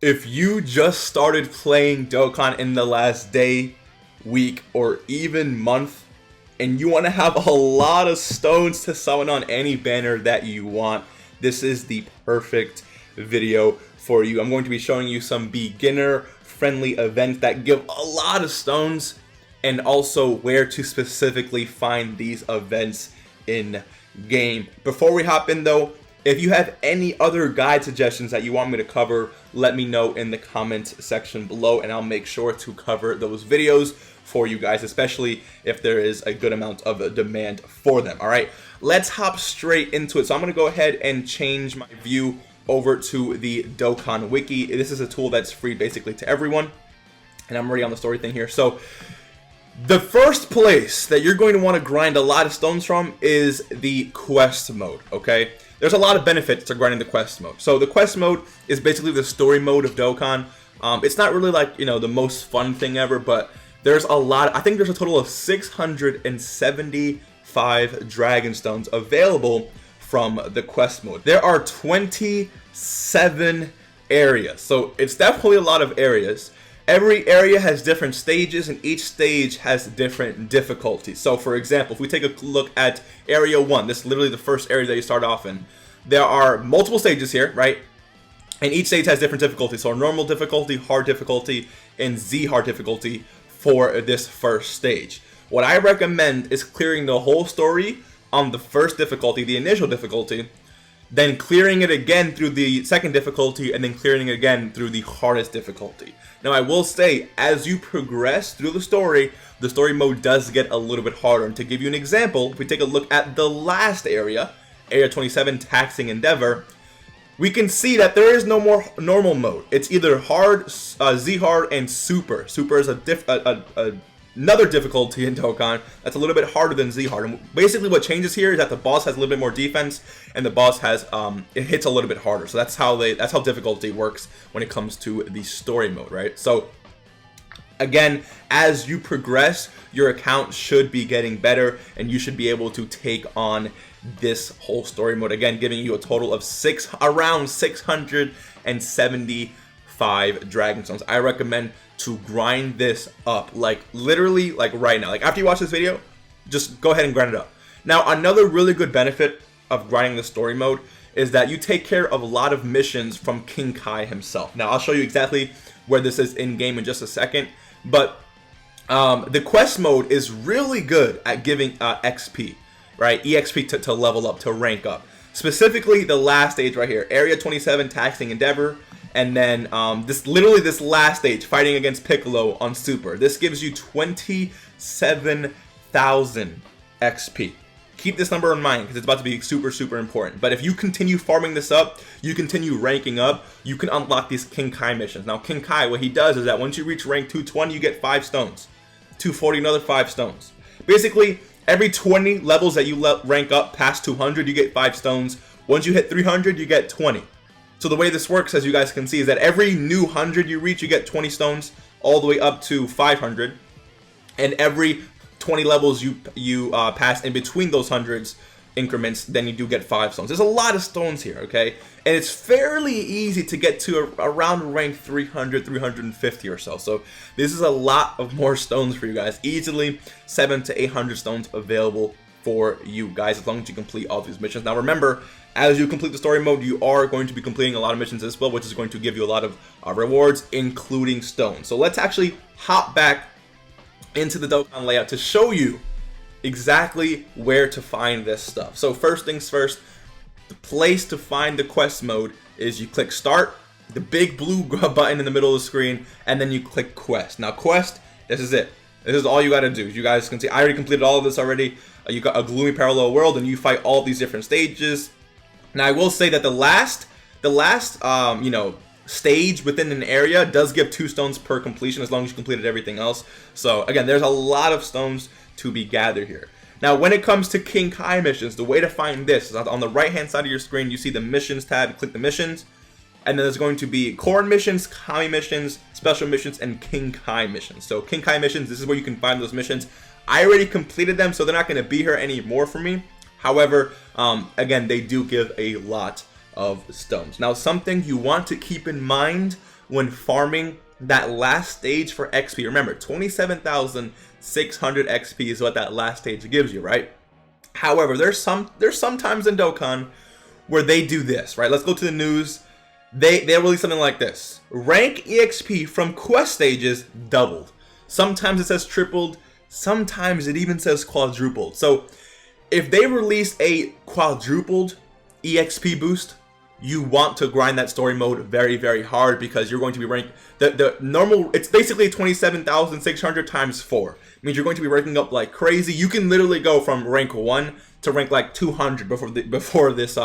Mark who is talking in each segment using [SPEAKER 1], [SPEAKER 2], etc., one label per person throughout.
[SPEAKER 1] If you just started playing Dokkan in the last day, week, or even month, and you want to have a lot of stones to summon on any banner that you want, this is the perfect video for you. I'm going to be showing you some beginner friendly events that give a lot of stones, and also where to specifically find these events in game. Before we hop in though, if you have any other guide suggestions that you want me to cover, let me know in the comments section below, and I'll make sure to cover those videos for you guys, especially if there is a good amount of demand for them. Alright, let's hop straight into it. So I'm going to go ahead and change my view over to the Dokkan Wiki. This is a tool that's free basically to everyone, and I'm already on the story thing here. So the first place that you're going to want to grind a lot of stones from is the quest mode, okay? There's a lot of benefits to grinding the quest mode. So the quest mode is basically the story mode of Dokkan. It's not really like, you know, the most fun thing ever, but there's a lot. I think there's a total of 675 dragon stones available from the quest mode. There are 27 areas, so it's definitely a lot of areas. Every area has different stages, and each stage has different difficulties. So for example, if we take a look at area 1, this is literally the first area that you start off in. There are multiple stages here, right? And each stage has different difficulties. So normal difficulty, hard difficulty, and Z hard difficulty for this first stage. What I recommend is clearing the whole story on the first difficulty, the initial difficulty, then clearing it again through the second difficulty, and then clearing it again through the hardest difficulty. Now I will say, as you progress through the story mode does get a little bit harder. And to give you an example, if we take a look at the last area, area 27, Taxing Endeavor, we can see that there is no more normal mode. It's either hard, Z hard, and super. Super is another difficulty in Dokkan that's a little bit harder than Z hard. And basically what changes here is that the boss has a little bit more defense, and the boss has it hits a little bit harder. So that's how difficulty works when it comes to the story mode, right? So again, as you progress, your account should be getting better, and you should be able to take on this whole story mode, again giving you a total of around 675 dragon stones. I recommend to grind this up, like literally like right now. Like after you watch this video, just go ahead and grind it up. Now another really good benefit of grinding the story mode is that you take care of a lot of missions from King Kai himself. Now I'll show you exactly where this is in game in just a second, but the quest mode is really good at giving XP, right? EXP to level up, to rank up. Specifically the last stage right here, area 27, Taxing Endeavor. And then this last stage, fighting against Piccolo on Super. This gives you 27,000 XP. Keep this number in mind because it's about to be super important. But if you continue farming this up, you continue ranking up, you can unlock these King Kai missions. Now King Kai, what he does is that once you reach rank 220, you get 5 stones. 240, another 5 stones. Basically, every 20 levels that you rank up past 200, you get 5 stones. Once you hit 300, you get 20. So the way this works, as you guys can see, is that every new 100 you reach, you get 20 stones, all the way up to 500. And every 20 levels you pass in between those hundreds increments, then you do get 5 stones. There's a lot of stones here, okay? And it's fairly easy to get to around rank 300, 350 or so. So this is a lot of more stones for you guys. Easily 700 to 800 stones available for you guys, as long as you complete all these missions. Now remember, as you complete the story mode, you are going to be completing a lot of missions as well, which is going to give you a lot of rewards, including stones. So let's actually hop back into the Dokkan layout to show you exactly where to find this stuff. So first things first, the place to find the quest mode is you click start, the big blue button in the middle of the screen, and then you click quest. Now quest, this is it. This is all you got to do. You guys can see I already completed all of this already. You got a gloomy parallel world, and you fight all these different stages. Now I will say that the last you know, stage within an area does give 2 stones per completion, as long as you completed everything else. So again, there's a lot of stones to be gathered here. Now when it comes to King Kai missions, the way to find this is on the right hand side of your screen. You see the missions tab, you click the missions, and then there's going to be Corn missions, Kami missions, special missions, and King Kai missions. So King Kai missions, this is where you can find those missions. I already completed them, so they're not going to be here anymore for me. However, again, they do give a lot of stones. Now, something you want to keep in mind when farming that last stage for XP. Remember, 27,600 XP is what that last stage gives you, right? However, there's some times in Dokkan where they do this, right? Let's go to the news. They release something like this: rank EXP from quest stages doubled. Sometimes it says tripled, sometimes it even says quadrupled. So if they release a quadrupled EXP boost, you want to grind that story mode very, very hard, because you're going to be ranked the normal. It's basically 27,600 times 4. It means you're going to be ranking up like crazy. You can literally go from rank 1 to rank like 200 before this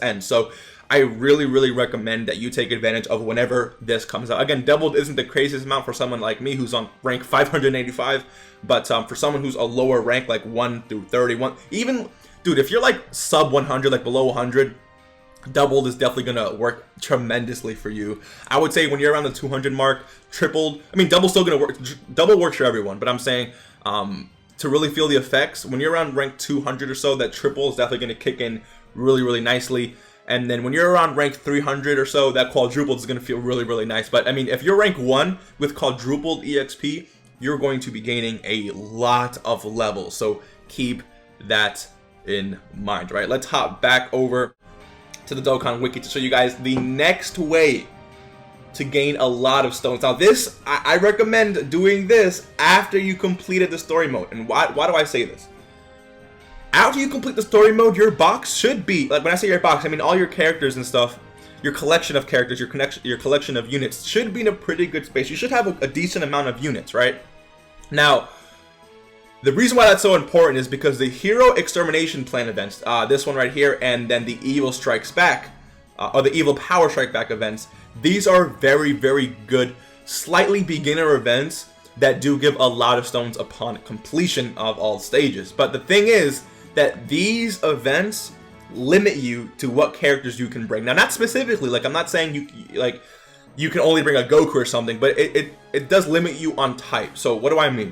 [SPEAKER 1] ends. So I really recommend that you take advantage of whenever this comes out. Again, doubled isn't the craziest amount for someone like me who's on rank 585, but for someone who's a lower rank, like 1 through 31, even dude, if you're like sub 100, like below 100, doubled is definitely gonna work tremendously for you. I would say when you're around the 200 mark, tripled, I mean, double's still gonna work. Double works for everyone, but I'm saying to really feel the effects, when you're around rank 200 or so, that triple is definitely gonna kick in really nicely. And then when you're around rank 300 or so, that quadrupled is going to feel really nice. But I mean, if you're rank 1 with quadrupled EXP, you're going to be gaining a lot of levels. So keep that in mind, right? Let's hop back over to the Dokkan Wiki to show you guys the next way to gain a lot of stones. Now this, I recommend doing this after you completed the story mode. And why do I say this? After you complete the story mode, your box should be, like when I say your box, I mean all your characters and stuff, your collection of characters, your collection of units should be in a pretty good space. You should have a decent amount of units, right? Now, the reason why that's so important is because the Hero Extermination Plan events, this one right here, and then the Evil Strikes Back, or the Evil Power Strike Back events, these are very good, slightly beginner events that do give a lot of stones upon completion of all stages. But the thing is that these events limit you to what characters you can bring. Now, not specifically, like I'm not saying you can only bring a Goku or something, but it does limit you on type. So what do I mean?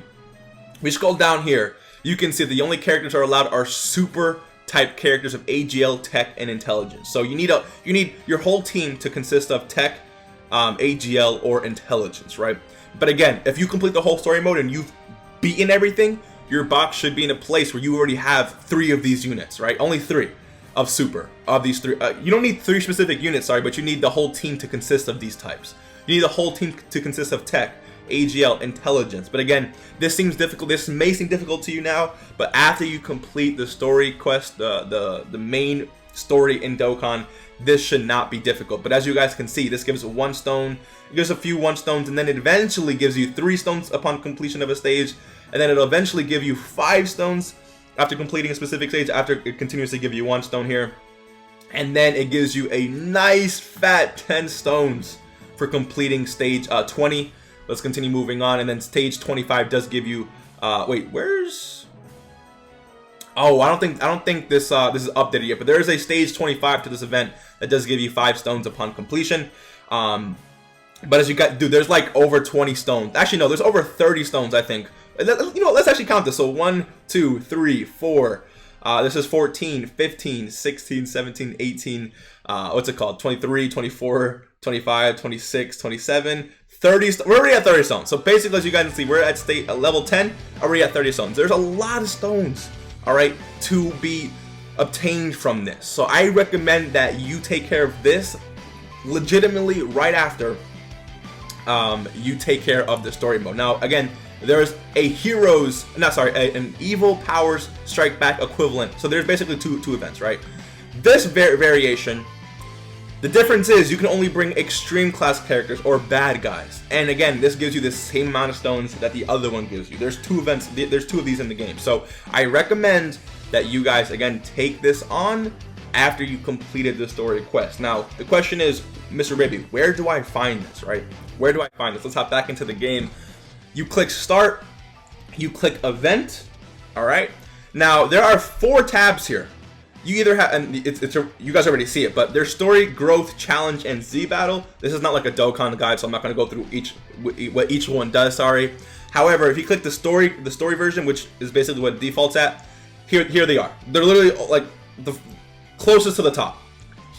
[SPEAKER 1] We scroll down here, you can see the only characters are allowed are super type characters of AGL, Tech, and Intelligence. So you need your whole team to consist of Tech, AGL, or Intelligence, right? But again, if you complete the whole story mode and you've beaten everything, your box should be in a place where you already have 3 of these units, right? Only 3 of super, of these 3. You don't need 3 specific units, sorry, but you need the whole team to consist of these types. You need the whole team to consist of Tech, AGL, Intelligence. But again, this seems difficult. This may seem difficult to you now, but after you complete the story quest, the main story in Dokkan, this should not be difficult. But as you guys can see, this gives 1 stone, it gives a few 1 stones, and then it eventually gives you 3 stones upon completion of a stage, and then it'll eventually give you 5 stones after completing a specific stage, after it continues to give you 1 stone here, and then it gives you a nice fat 10 stones for completing stage 20. Let's continue moving on, and then stage 25 does give you wait, where's, oh, I don't think this is updated yet, but there is a stage 25 to this event that does give you 5 stones upon completion. But as you got, dude, there's like over 20 stones. Actually, no, there's over 30 stones, I think. You know, let's actually count this. So 1, 2, 3, 4. This is 14, 15, 16, 17, 18. What's it called? 23, 24, 25, 26, 27, 30. We're already at 30 stones. So basically, as you guys can see, we're at level 10. Already at 30 stones. There's a lot of stones, all right, to be obtained from this. So I recommend that you take care of this legitimately right after you take care of the story mode. Now, again, there's a an Evil Powers Strike Back equivalent. So there's basically two events, right? This variation, the difference is you can only bring extreme class characters or bad guys. And again, this gives you the same amount of stones that the other one gives you. There's 2 events, there's 2 of these in the game. So I recommend that you guys, again, take this on after you completed the story quest. Now, the question is, Mr. Baby, where do I find this, right? Where do I find this? Let's hop back into the game. You click start, you click event, all right? Now, there are 4 tabs here. You either have, and you guys already see it, but there's story, growth, challenge, and Z battle. This is not like a Dokkan guide, so I'm not going to go through what each one does, sorry. However, if you click the story version, which is basically what it defaults at, here they are. They're literally like the closest to the top.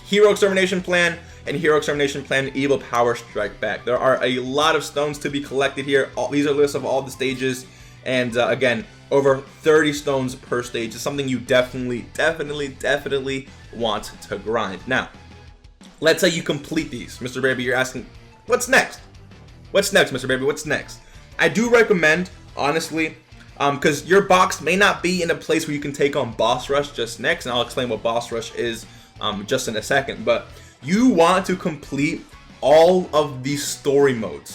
[SPEAKER 1] Hero Extermination Plan, and Hero Extermination Plan Evil Power Strike Back. There are a lot of stones to be collected here. These are lists of all the stages, and again, over 30 stones per stage is something you definitely want to grind. Now, let's say you complete these. Mr. Baby, you're asking, what's next? What's next, Mr. Baby? What's next? I do recommend, honestly, because your box may not be in a place where you can take on Boss Rush just next, and I'll explain what Boss Rush is just in a second, but you want to complete all of these story modes.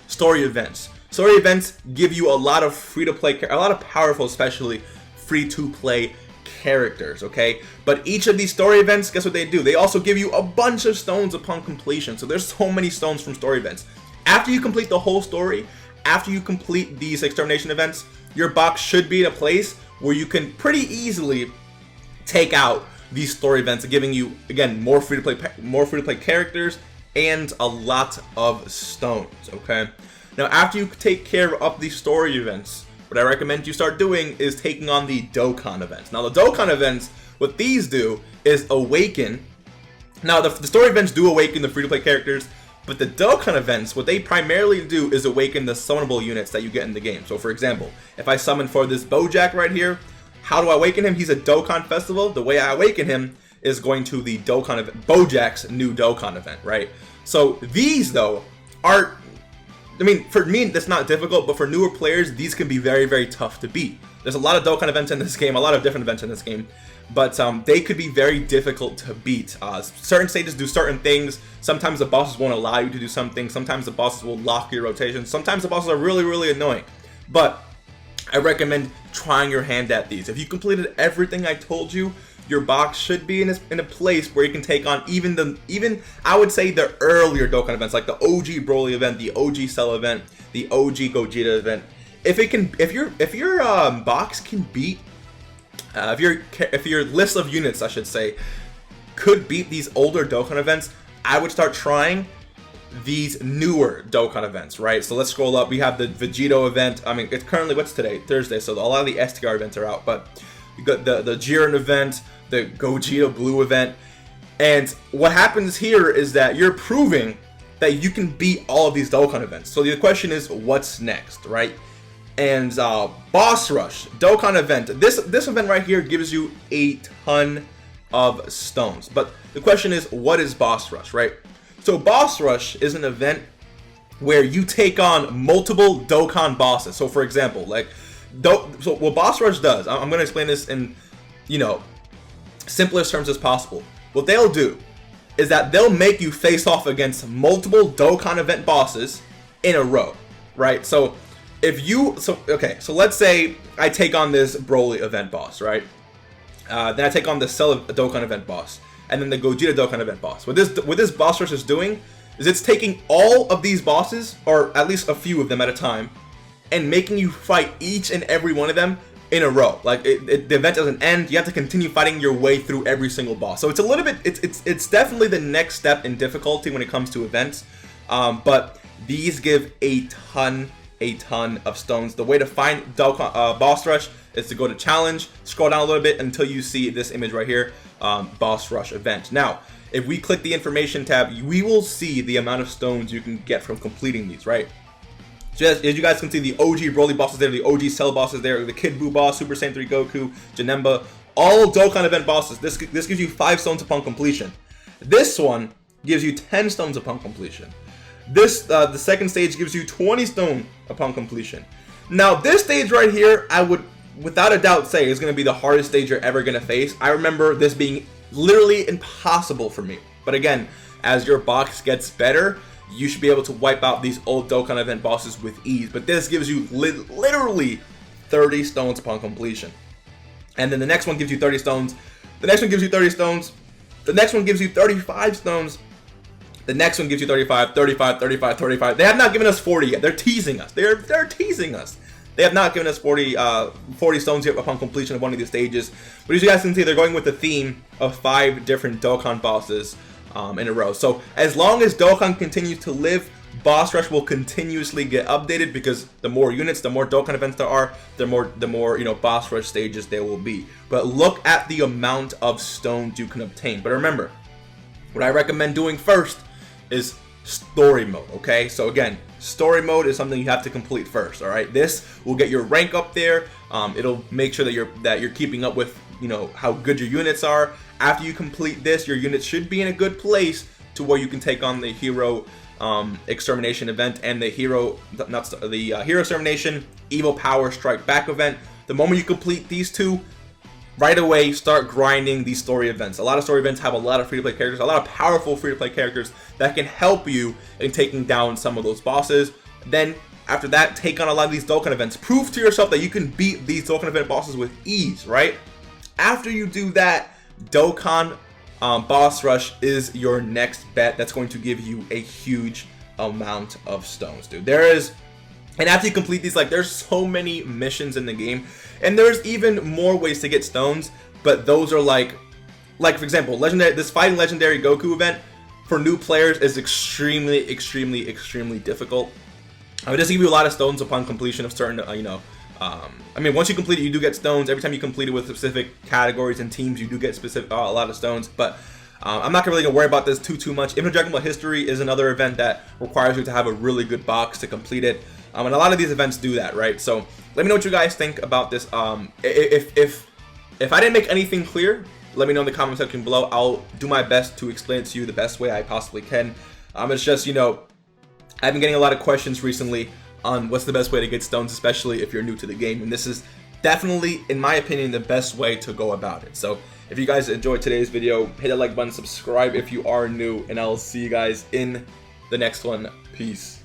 [SPEAKER 1] Story events. Story events give you a lot of free-to-play, a lot of powerful, especially free-to-play characters, okay? But each of these story events, guess what they do? They also give you a bunch of stones upon completion. So there's so many stones from story events. After you complete the whole story, after you complete these extermination events, your box should be in a place where you can pretty easily take out these story events, giving you, again, more free-to-play characters and a lot of stones, okay? Now, after you take care of these story events, what I recommend you start doing is taking on the Dokkan events. Now, the Dokkan events, what these do is awaken. Now, the story events do awaken the free-to-play characters, but the Dokkan events, what they primarily do is awaken the summonable units that you get in the game. So, for example, if I summon for this Bojack right here, how do I awaken him? He's a Dokkan festival. The way I awaken him is going to the Dokkan event, Bojack's new Dokkan event, right? So, these, though, are... I mean, for me, that's not difficult, but for newer players, these can be very tough to beat. There's a lot of Dokkan events in this game, a lot of different events in this game, but they could be very difficult to beat. Certain stages do certain things. Sometimes the bosses won't allow you to do something. Sometimes the bosses will lock your rotation. Sometimes the bosses are really annoying. But I recommend trying your hand at these. If you completed everything I told you, your box should be in a place where you can take on even I would say the earlier Dokkan events, like the OG Broly event, the OG Cell event, the OG Gogeta event. If your box can beat, if your list of units, I should say, could beat these older Dokkan events, I would start trying these newer Dokkan events, right? So let's scroll up. We have the Vegito event. I mean, it's currently, what's today? Thursday. So a lot of the STR events are out, but you got the Jiren event, the Gogeta Blue event, and what happens here is that you're proving that you can beat all of these Dokkan events. So the question is, what's next, right? And Boss Rush Dokkan event. This event right here gives you a ton of stones, but the question is, what is Boss Rush, right? So Boss Rush is an event where you take on multiple Dokkan bosses. So for example, like, so what Boss Rush does, I'm going to explain this in, simplest terms as possible. What they'll do is that they'll make you face off against multiple Dokkan event bosses in a row, right? So so let's say I take on this Broly event boss, right? Then I take on the Cell Dokkan event boss, and then the Gogeta Dokkan event boss. What this Boss Rush is doing is it's taking all of these bosses, or at least a few of them at a time, and making you fight each and every one of them in a row. Like, the event doesn't end. You have to continue fighting your way through every single boss. So it's a little bit, it's definitely the next step in difficulty when it comes to events. But these give a ton of stones. The way to find Boss Rush is to go to challenge, scroll down a little bit until you see this image right here, Boss Rush event. Now, if we click the information tab, we will see the amount of stones you can get from completing these, right? Just as you guys can see, the OG Broly bosses there, the OG Cell bosses there, the Kid Buu boss, Super Saiyan 3 Goku, Janemba, all Dokkan event bosses. This gives you 5 stones upon completion. This one gives you 10 stones upon completion. The second stage gives you 20 stone upon completion. Now, this stage right here, I would without a doubt say is going to be the hardest stage you're ever going to face. I remember this being literally impossible for me. But again, as your box gets better, you should be able to wipe out these old Dokkan event bosses with ease. But this gives you literally 30 stones upon completion. And then the next one gives you 30 stones. The next one gives you 30 stones. The next one gives you 35 stones. The next one gives you 35, 35, 35, 35. They have not given us 40 yet. They're teasing us. They're teasing us. They have not given us 40 stones yet upon completion of one of these stages. But as you guys can see, they're going with the theme of 5 different Dokkan bosses in a row. So as long as Dokkan continues to live, Boss Rush will continuously get updated, because the more units, the more Dokkan events there are, the more Boss Rush stages there will be. But look at the amount of stones you can obtain. But remember, what I recommend doing first is story mode. Okay, so again, story mode is something you have to complete first. All right, this will get your rank up there. It'll make sure that you're keeping up with, you know, how good your units are. After you complete this, your units should be in a good place to where you can take on the hero extermination event and the hero extermination evil power strike back event. The moment you complete these two, right away start grinding these story events. A lot of story events have a lot of free-to-play characters, a lot of powerful free-to-play characters that can help you in taking down some of those bosses. Then after that, take on a lot of these Dokkan events. Prove to yourself that you can beat these Dokkan event bosses with ease, right? After you do that, Dokkan boss rush is your next bet. That's going to give you a huge amount of stones, dude. And after you complete these, like, there's so many missions in the game, and there's even more ways to get stones, but those are like for example, this fighting legendary Goku event for new players is extremely difficult. It doesn't give you a lot of stones upon completion of certain, I mean, once you complete it, you do get stones. Every time you complete it with specific categories and teams, you do get a lot of stones, but I'm not really gonna worry about this too much. Dragon Ball History is another event that requires you to have a really good box to complete it. And a lot of these events do that, right? So let me know what you guys think about this. If I didn't make anything clear, let me know in the comment section below. I'll do my best to explain it to you the best way I possibly can. It's just, you know, I've been getting a lot of questions recently on what's the best way to get stones, especially if you're new to the game. And this is definitely, in my opinion, the best way to go about it. So if you guys enjoyed today's video, hit that like button, subscribe if you are new, and I'll see you guys in the next one. Peace.